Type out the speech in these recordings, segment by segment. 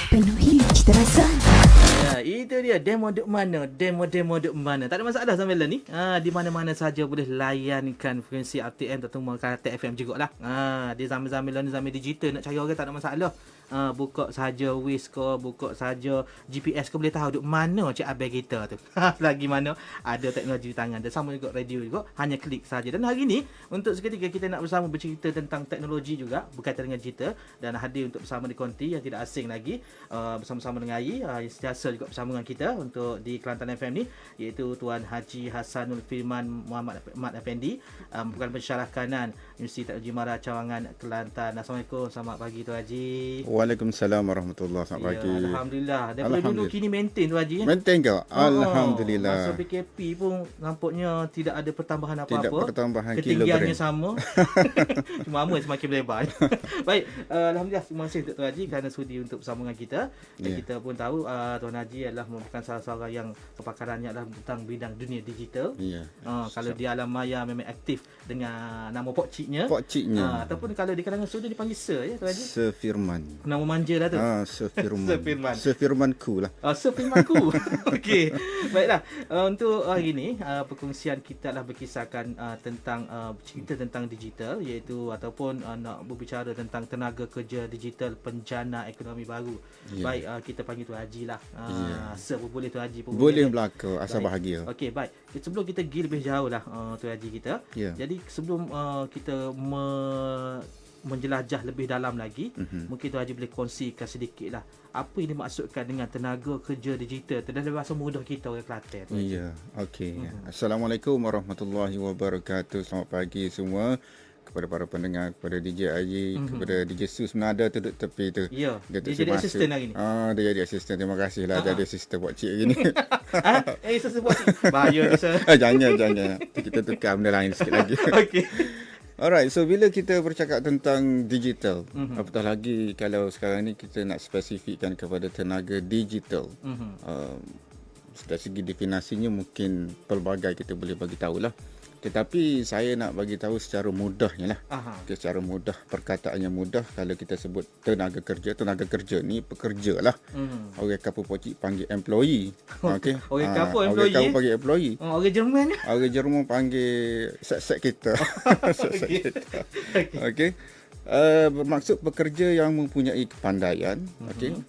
Penuhi cita rasa. Ya, itu dia demo duk mana, demo duk mana. Tak ada masalah sampai ni. Di mana-mana saja boleh layankan frekuensi RTM atau Karatek FM jugalah. Di zaman-zaman ni zaman digital nak cari orang tak ada masalah. Buka saja Waze ke, buka saja GPS ke, boleh tahu duk mana cik abang kita tu. Lagi mana ada teknologi di tangan. Dan sama juga radio juga, hanya klik saja. Dan hari ni untuk seketika kita nak bersama bercerita tentang teknologi juga berkaitan dengan digital, dan hadir untuk bersama di konti yang tidak asing lagi, bersama-sama dengan Ai yang sentiasa juga bersama dengan kita untuk di Kelantan FM ni, iaitu Tuan Haji Hasanul Firman Muhammad Effendi, merupakan pensyarah kanan Universiti Teknologi Mara Cawangan, Kelantan. Assalamualaikum, selamat pagi Tuan Haji. Waalaikumsalam warahmatullahi wabarakatuh. Selamat pagi. Alhamdulillah. Daripada dulu kini maintain Tuan Haji. Maintain ke? Alhamdulillah. Masa PKP pun nampaknya tidak ada pertambahan apa-apa. Tidak pertambahan ketinggiannya kilogram. sama. Cuma amal semakin lebar. Baik, alhamdulillah, terima kasih untuk Tuan Haji kerana sudi untuk bersama dengan kita. Dan kita pun tahu Tuan Haji adalah merupakan salah seorang yang kepakarannya adalah tentang bidang dunia digital. Kalau di alam maya memang aktif dengan nama pokciknya. Ataupun kalau di kalangan studio dipanggil Sir ya Tuan Haji. Sir Firman. Nama manja lah tu. Sir Firman. Sir Firman. Sir Firmanku lah. Sir Firmanku. Okey. Baiklah. Untuk hari ini perkongsian kita adalah berkisahkan tentang cerita tentang digital, iaitu ataupun nak berbicara tentang tenaga kerja digital penjana ekonomi baru. Baik, kita panggil Tuan Haji lah. Sir pun boleh, Tuan Haji pun boleh belaka, asal bahagia. Okey, baik. Sebelum kita pergi lebih jauh lah Tuan Haji kita. Jadi sebelum kita menjelajah lebih dalam lagi, mungkin Tuan Haji boleh kongsikan sedikit lah apa yang dimaksudkan dengan tenaga kerja digital dalam bahasa mudah kita orang Kelantan. Okey. Assalamualaikum warahmatullahi wabarakatuh. Selamat pagi semua kepada para pendengar, kepada DJ Haji, kepada DJ Sus Menada tu duduk tepi tu. Ya. Dia jadi asisten hari ni. Dia jadi asisten. Terima kasihlah jadi asisten buat cik hari ni. Asisten buat cik. Bahaya ni Sir. Jangan. Kita tukar benda lain sikit lagi. Okey. Alright, so bila kita bercakap tentang digital, apatah lagi kalau sekarang ni kita nak spesifikkan kepada tenaga digital. Dari segi definisinya mungkin pelbagai kita boleh bagi tahulah. Tetapi saya nak bagi tahu secara mudahnya lah. Secara mudah, perkataannya mudah. Kalau kita sebut tenaga kerja ni pekerja lah. Orang kapal pocik panggil employee. Okay? Orang kapal employee? Orang kapal panggil employee. Orang Jerman? Orang Jerman panggil set kita. Okay? Bermaksud pekerja yang mempunyai kepandaian,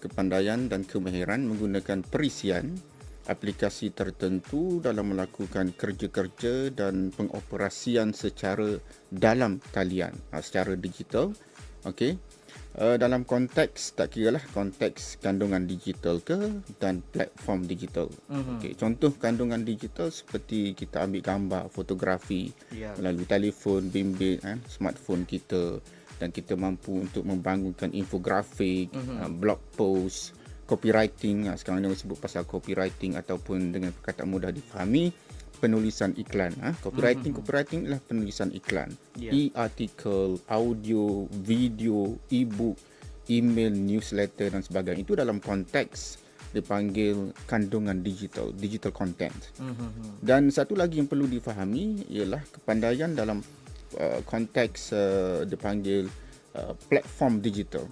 kepandaian dan kemahiran menggunakan perisian aplikasi tertentu dalam melakukan kerja-kerja dan pengoperasian secara dalam talian, secara digital. Dalam konteks, tak kira lah konteks kandungan digital ke dan platform digital. Contoh kandungan digital seperti kita ambil gambar, fotografi melalui telefon bimbit, smartphone kita, dan kita mampu untuk membangunkan infografik, blog post, copywriting. Sekarang ni orang sebut pasal copywriting ataupun dengan perkataan mudah difahami, penulisan iklan. Copywriting ialah penulisan iklan. E-artikel, audio, video, e-book, email, newsletter dan sebagainya. Itu dalam konteks dipanggil kandungan digital content. Dan satu lagi yang perlu difahami ialah kepandaian dalam konteks dipanggil platform digital.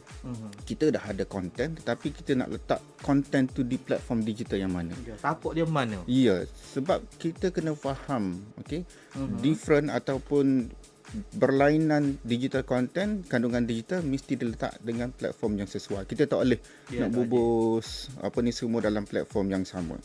Kita dah ada konten, tetapi kita nak letak konten tu di platform digital yang mana. Tapak dia mana? Ya, sebab kita kena faham, different ataupun berlainan digital content, kandungan digital mesti diletak dengan platform yang sesuai. Kita tak boleh nak bubus semua dalam platform yang sama.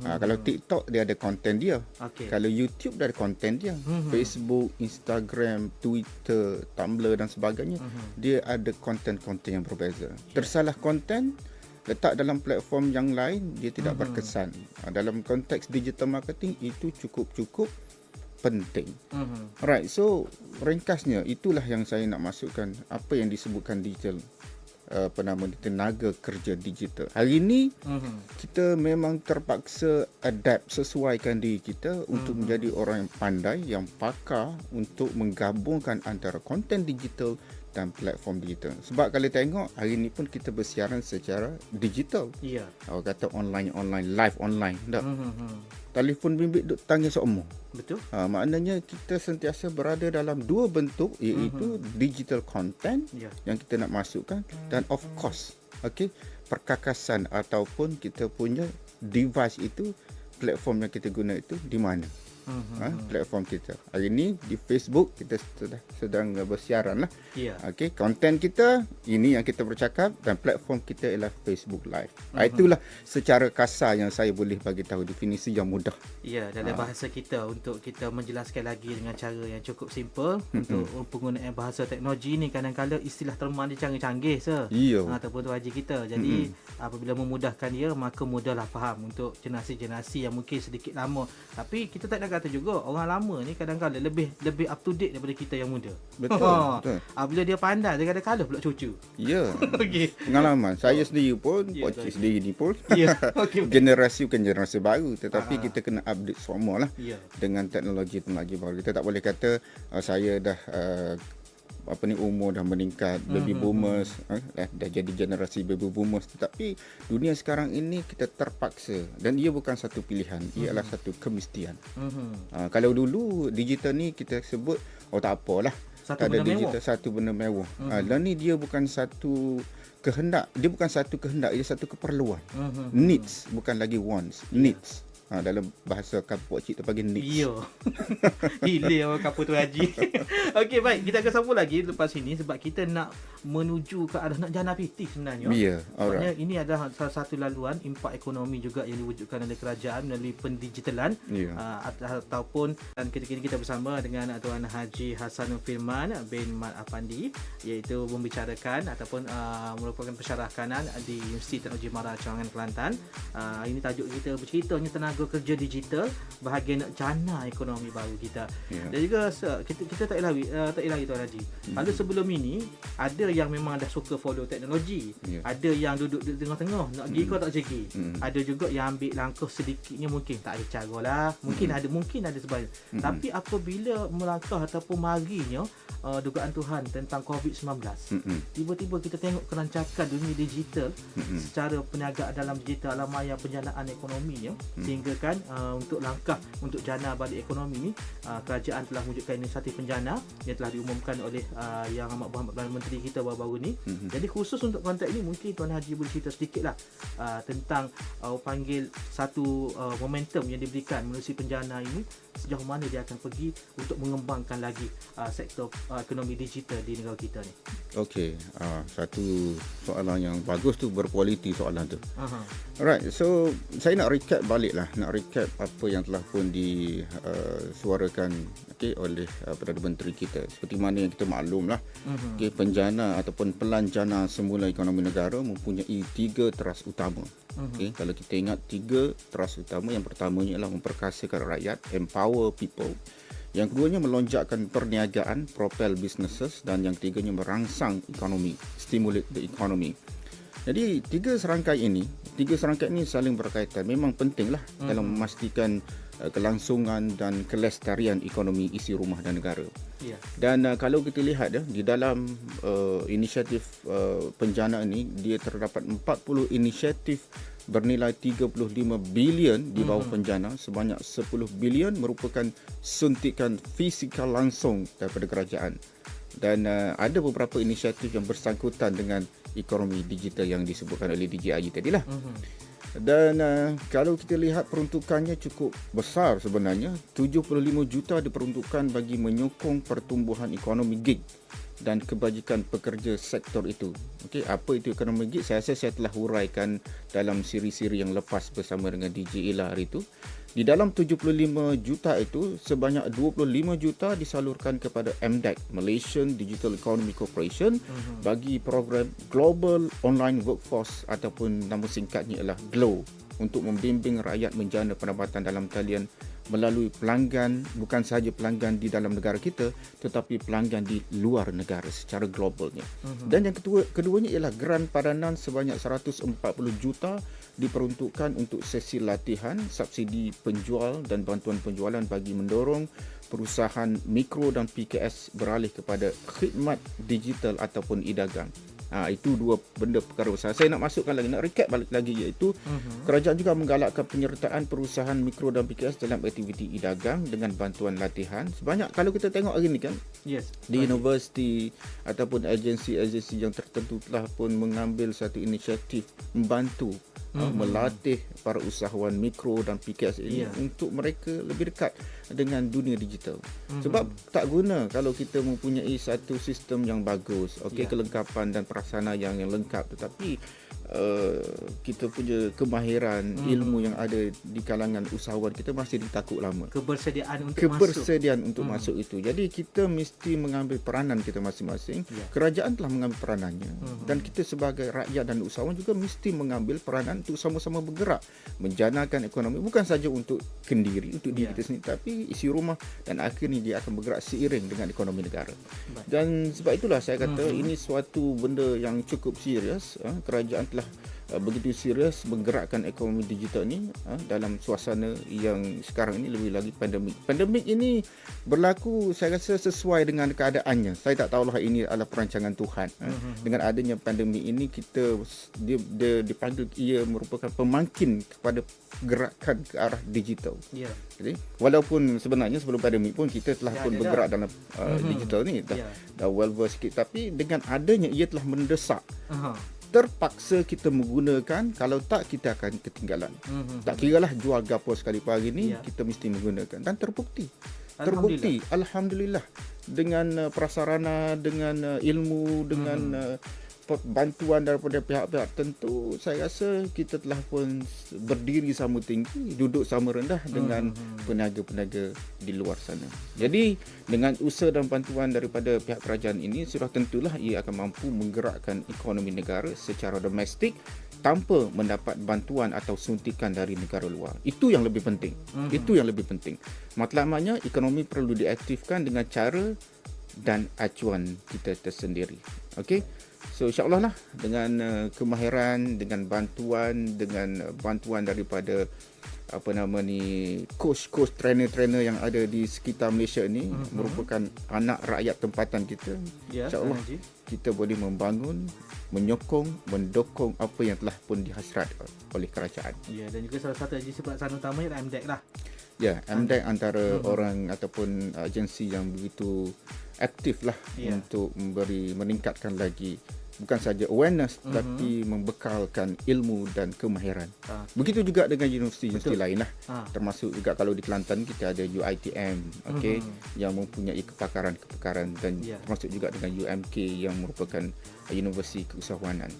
Kalau TikTok dia ada konten dia. Kalau YouTube dia ada konten dia. Facebook, Instagram, Twitter, Tumblr dan sebagainya, dia ada konten-konten yang berbeza. Tersalah konten letak dalam platform yang lain, dia tidak berkesan. Dalam konteks digital marketing itu cukup penting. Alright, so ringkasnya itulah yang saya nak masukkan apa yang disebutkan digital, tenaga kerja digital. Hari ini kita memang terpaksa adapt, sesuaikan diri kita untuk menjadi orang yang pandai, yang pakar untuk menggabungkan antara konten digital dan platform digital. Sebab kalau tengok hari ini pun kita bersiaran secara digital. Orang kata online, live online. Tak? telefon bimbit duk tangan seumur. Betul. Maknanya kita sentiasa berada dalam dua bentuk, iaitu digital content Ya. yang kita nak masukkan dan of course, perkakasan ataupun kita punya device itu, platform yang kita guna itu di mana. Platform kita. Hari ini di Facebook kita sedang bersiaran lah. Ya. Konten kita ini yang kita bercakap dan platform kita ialah Facebook Live. Itulah secara kasar yang saya boleh bagi tahu, definisi yang mudah. Ya, dalam bahasa kita, untuk kita menjelaskan lagi dengan cara yang cukup simple, untuk penggunaan bahasa teknologi ni kadang-kadang istilah terma dia canggih-canggih Ya. ataupun tu haji kita. Jadi apabila memudahkan dia, maka mudahlah faham untuk generasi-generasi yang mungkin sedikit lama. Tapi kita tak nak kata juga orang lama ni kadang-kadang lebih up to date daripada kita yang muda. Betul. Bila dia pandai, dia kadang-kadang pula cucu. Ya. Okey. Pengalaman saya sendiri pun, Ya, Pakcik sendiri ni pun Ya. Okey. generasi bukan generasi baru, tetapi kita kena update semua lah Ya. dengan teknologi baru. Kita tak boleh kata saya dah umur dah meningkat, baby boomers dah jadi generasi baby boomers, tetapi dunia sekarang ini kita terpaksa, dan ia bukan satu pilihan, ia adalah satu kemestian. Kalau dulu digital ni kita sebut tak apalah, Satu tak ada benda mewah. digital, satu benda mewah. Dan ni dia bukan satu kehendak, ia satu keperluan. Needs, bukan lagi wants, needs. Dalam bahasa kapuk cik tu panggil needs. Ya. Hilir orang kapur tu haji. Okey, baik, kita akan sambung lagi lepas ini sebab kita nak menuju ke arah nak jana PT sebenarnya. Ya, Maksudnya alright. ini adalah salah satu laluan impak ekonomi juga yang diwujudkan oleh kerajaan melalui pendigitalan. Ya. Ataupun, dan kita bersama dengan Tuan Haji Hassanul Firman bin Mat Afandi, iaitu membicarakan ataupun merupakan pensyarah kanan di Universiti Teknologi Mara Cawangan Kelantan. Ini tajuk kita berceritanya tenaga kerja digital bahagian nak jana ekonomi baru kita. Ya. Dan juga kita tak elari Tuan Haji. Kalau sebelum ini ada yang memang dah suka follow teknologi, Ya. ada yang duduk di tengah-tengah nak pergi kau tak pergi. Ada juga yang ambil langkah sedikitnya, mungkin tak ada cara lah, mungkin ada sebagainya. Tapi apabila melangkah ataupun marinya dugaan Tuhan tentang COVID-19, tiba-tiba kita tengok kerancakan dunia digital secara perniagaan dalam digital, alam maya penjanaan ekonominya, sehingga kan untuk langkah untuk jana balik ekonomi ni, kerajaan telah mewujudkan inisiatif penjana yang telah diumumkan oleh Yang Amat Berhormat Perdana Menteri kita baru-baru ni. Jadi khusus untuk konteks ini, mungkin Tuan Haji boleh cerita sedikitlah tentang panggil satu momentum yang diberikan melalui penjana ini, sejauh mana dia akan pergi untuk mengembangkan lagi sektor ekonomi digital di negara kita ni. Okey, satu soalan yang bagus tu, berkualiti soalan tu. Aha. Alright, so saya nak recap apa yang telah pun disuarakan oleh Perdana Menteri kita. Seperti mana yang kita maklum lah, penjana ataupun pelanjana semula ekonomi negara mempunyai 3 teras utama. Kalau kita ingat 3 teras utama, yang pertamanya ialah memperkasakan rakyat, empower people. Yang keduanya melonjakkan perniagaan, propel businesses, dan yang ketiganya merangsang ekonomi, stimulate the economy. Jadi tiga serangkai ini saling berkaitan. Memang pentinglah dalam memastikan kelangsungan dan kelestarian ekonomi isi rumah dan negara. Ya. Dan kalau kita lihat di dalam inisiatif penjana ini, dia terdapat 40 inisiatif bernilai 35 bilion di bawah penjana. Sebanyak 10 bilion merupakan suntikan fizikal langsung daripada kerajaan. Dan ada beberapa inisiatif yang bersangkutan dengan ekonomi digital yang disebutkan oleh DJI tadilah. Dan kalau kita lihat peruntukannya cukup besar sebenarnya. 75 juta diperuntukkan bagi menyokong pertumbuhan ekonomi gig dan kebajikan pekerja sektor itu. Okey, apa itu ekonomi gig? Saya rasa saya telah huraikan dalam siri-siri yang lepas bersama dengan DJ Ella hari itu. Di dalam 75 juta itu, sebanyak 25 juta disalurkan kepada MDEC, Malaysian Digital Economy Corporation, bagi program Global Online Workforce ataupun nama singkatnya ialah GLOW, untuk membimbing rakyat menjana pendapatan dalam talian melalui pelanggan, bukan sahaja pelanggan di dalam negara kita, tetapi pelanggan di luar negara secara globalnya. Dan yang keduanya ialah geran padanan sebanyak 140 juta diperuntukkan untuk sesi latihan, subsidi penjual dan bantuan penjualan bagi mendorong perusahaan mikro dan PKS beralih kepada khidmat digital ataupun e-dagang. Itu dua benda perkara besar. Saya nak masukkan lagi, nak recap balik lagi, iaitu kerajaan juga menggalakkan penyertaan perusahaan mikro dan PKS dalam aktiviti e-dagang dengan bantuan latihan. Sebanyak, kalau kita tengok hari ni kan, di universiti ataupun agensi-agensi yang tertentu telah pun mengambil satu inisiatif membantu melatih para usahawan mikro dan PKS ini untuk mereka lebih dekat dengan dunia digital. Sebab tak guna kalau kita mempunyai satu sistem yang bagus, kelengkapan dan prasarana yang lengkap, tetapi kita punya kemahiran ilmu yang ada di kalangan usahawan kita masih ditakuk lama. Kebersediaan untuk masuk itu. Jadi kita mesti mengambil peranan kita masing-masing. Kerajaan telah mengambil peranannya dan kita sebagai rakyat dan usahawan juga mesti mengambil peranan untuk sama-sama bergerak menjanakan ekonomi, bukan saja untuk kendiri, untuk diri kita sendiri, tapi isi rumah, dan akhirnya dia akan bergerak seiring dengan ekonomi negara. Dan sebab itulah saya kata ini suatu benda yang cukup serius. Kerajaan telah begitu serius menggerakkan ekonomi digital ni dalam suasana yang sekarang ini, lebih lagi pandemik. Pandemik ini berlaku saya rasa sesuai dengan keadaannya. Saya tak tahulah ini adalah perancangan Tuhan. Dengan adanya pandemik ini, kita dia dipanggil, ia merupakan pemangkin kepada gerakan ke arah digital. Jadi, walaupun sebenarnya sebelum pandemik pun kita telah pun bergerak dalam digital ni, dah well versed sikit, tapi dengan adanya ia telah mendesak. Terpaksa kita menggunakan, kalau tak kita akan ketinggalan. Tak kiralah jual gapo sekali pagi ni, kita mesti menggunakan, dan terbukti. Alhamdulillah, dengan prasarana, dengan ilmu, dengan bantuan daripada pihak-pihak tentu, saya rasa kita telah pun berdiri sama tinggi, duduk sama rendah dengan peniaga-peniaga di luar sana. Jadi dengan usaha dan bantuan daripada pihak kerajaan ini, sudah tentulah ia akan mampu menggerakkan ekonomi negara secara domestik tanpa mendapat bantuan atau suntikan dari negara luar. Itu yang lebih penting. Itu yang lebih penting. Matlamatnya, ekonomi perlu diaktifkan dengan cara dan acuan kita tersendiri. Okey? So insya-Allah lah, dengan kemahiran, dengan bantuan daripada coach trainer yang ada di sekitar Malaysia ni, merupakan anak rakyat tempatan kita. Insya-Allah kita boleh membangun, menyokong, mendukung apa yang telah pun dihasrat oleh kerajaan. Dan juga salah satu agensi pelaksanaan utamanya MDEC lah. MDEC antara orang ataupun agensi yang begitu aktif lah untuk meningkatkan lagi, bukan saja awareness, tapi membekalkan ilmu dan kemahiran. Begitu juga dengan universiti-universiti lain lah. Termasuk juga kalau di Kelantan kita ada UiTM, yang mempunyai kepakaran, dan termasuk juga dengan UMK yang merupakan universiti keusahawanan.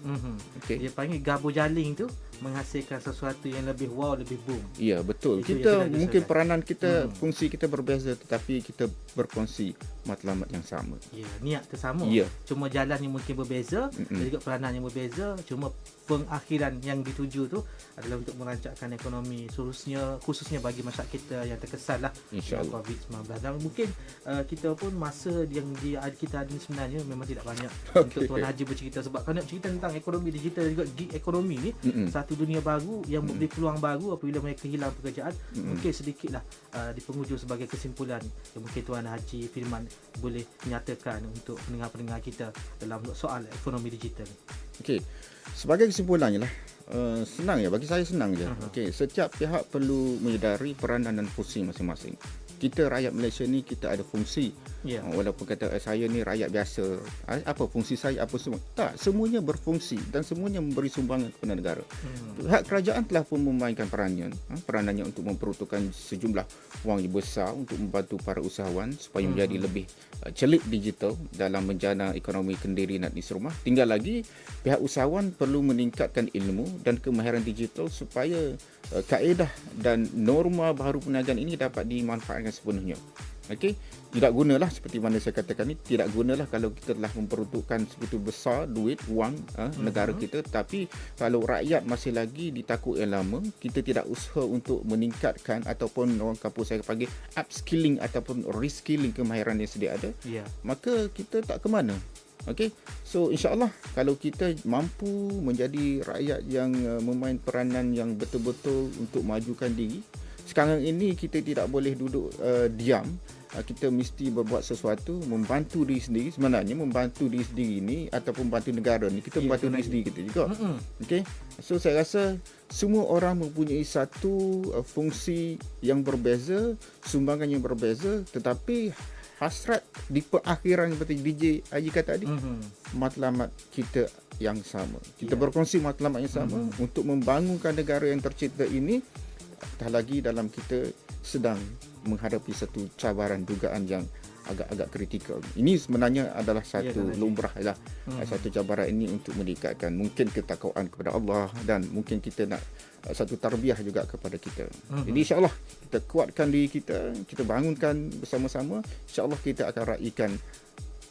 Dia panggil gabung jaling tu menghasilkan sesuatu yang lebih wow, lebih boom. Ya, betul. Kita mungkin peranan kita, fungsi kita berbeza, tetapi kita berkongsi matlamat yang sama. Niat tersama. Cuma jalan yang mungkin berbeza, dan juga peranan yang berbeza, cuma pengakhiran yang dituju tu adalah untuk merancangkan ekonomi, khususnya bagi masyarakat kita yang terkesan lah dengan COVID-19. Dan mungkin kita pun masa yang kita ada sebenarnya memang tidak banyak untuk Tuan Haji bercerita, sebab kalau nak cerita tentang ekonomi digital dan juga gig ekonomi ni, satu dunia baru yang memberi peluang baru apabila mereka hilang pekerjaan. Mungkin sedikitlah di penghujung sebagai kesimpulan yang mungkin Tuan Haji Firman boleh menyatakan untuk pendengar-pendengar kita dalam soal ekonomi digital. Sebagai kesimpulannya lah, senang bagi saya senang je. Setiap pihak perlu menyedari peranan dan fungsi masing-masing. Kita rakyat Malaysia ni, kita ada fungsi. Walaupun kata saya ni rakyat biasa, apa fungsi saya, apa semua, tak, semuanya berfungsi dan semuanya memberi sumbangan kepada negara. Pihak kerajaan telah pun memainkan peranannya untuk memperuntukkan sejumlah wang yang besar untuk membantu para usahawan supaya menjadi lebih celik digital dalam menjana ekonomi kendiri dan isi rumah. Tinggal lagi pihak usahawan perlu meningkatkan ilmu dan kemahiran digital supaya kaedah dan norma baru perniagaan ini dapat dimanfaatkan sepenuhnya. Tidak gunalah seperti mana saya katakan ni, tidak gunalah kalau kita telah memperuntukkan sebegitu besar duit, wang negara kita, tapi kalau rakyat masih lagi ditakut yang lama, kita tidak usaha untuk meningkatkan ataupun orang kampung saya panggil upskilling ataupun reskilling kemahiran yang sedia ada, maka kita tak ke mana. So insya-Allah kalau kita mampu menjadi rakyat yang memain peranan yang betul-betul untuk majukan diri. Sekarang ini kita tidak boleh duduk diam kita mesti berbuat sesuatu membantu diri sendiri. Sebenarnya membantu diri sendiri ni ataupun bantu negara ni, kita membantu diri sendiri kita juga. Okey. So saya rasa semua orang mempunyai satu fungsi yang berbeza, sumbangan yang berbeza, tetapi hasrat di perakhiran seperti DJ Haji kata tadi, matlamat kita yang sama. Kita berkongsi matlamat yang sama untuk membangunkan negara yang tercipta ini, apatah lagi dalam kita sedang menghadapi satu cabaran dugaan yang agak-agak kritikal. Ini sebenarnya adalah satu lumrah lah. Satu cabaran ini untuk meningkatkan mungkin ketakwaan kepada Allah, dan mungkin kita nak satu tarbiyah juga kepada kita. Jadi insya-Allah kita kuatkan diri kita, kita bangunkan bersama-sama, insya-Allah kita akan raikan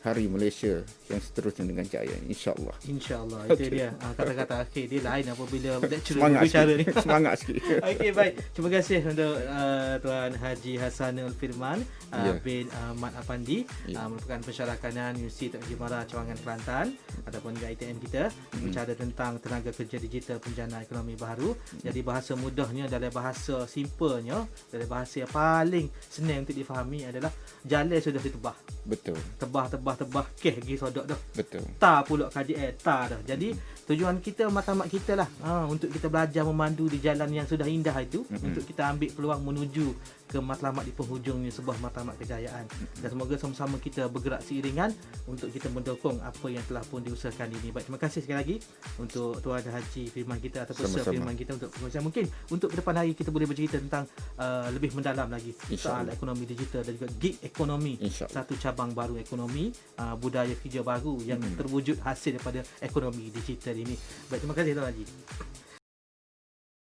Hari Malaysia yang seterusnya dengan jaya, insya-Allah. InsyaAllah. Itu dia kata-kata akhir dia lain apabila lecturer Semangat berbicara sikit. ni. Semangat sikit. Okey, baik. Terima kasih untuk Tuan Haji Hassanul Firman bin Mat Apandi, merupakan pensyarah kanan Universiti Tengah Jimara Cawangan Kelantan ataupun juga ITM kita, berbicara tentang tenaga kerja digital penjana ekonomi baharu. Jadi bahasa mudahnya, dalam bahasa simpelnya, dalam bahasa yang paling senang untuk difahami adalah jalan sudah ditebah. Betul. Tebah keh pergi sodok dah. Betul. Ta pula KJL ta dah. Jadi tujuan kita, matlamat kita lah untuk kita belajar memandu di jalan yang sudah indah itu, untuk kita ambil peluang menuju ke matlamat di penghujungnya sebuah matlamat kejayaan. Dan semoga sama-sama kita bergerak seiringan untuk kita mendukung apa yang telah pun diusahakan ini. Baik, terima kasih sekali lagi untuk Tuan Haji Firman kita ataupun Sir Firman kita untuk perkongsian. Mungkin untuk ke depan hari kita boleh bercerita tentang lebih mendalam lagi soal ekonomi digital dan juga gig ekonomi, satu cabang baru ekonomi, budaya kerja baru yang terwujud hasil daripada ekonomi digital ini. Baik, terima kasih Tuan Haji.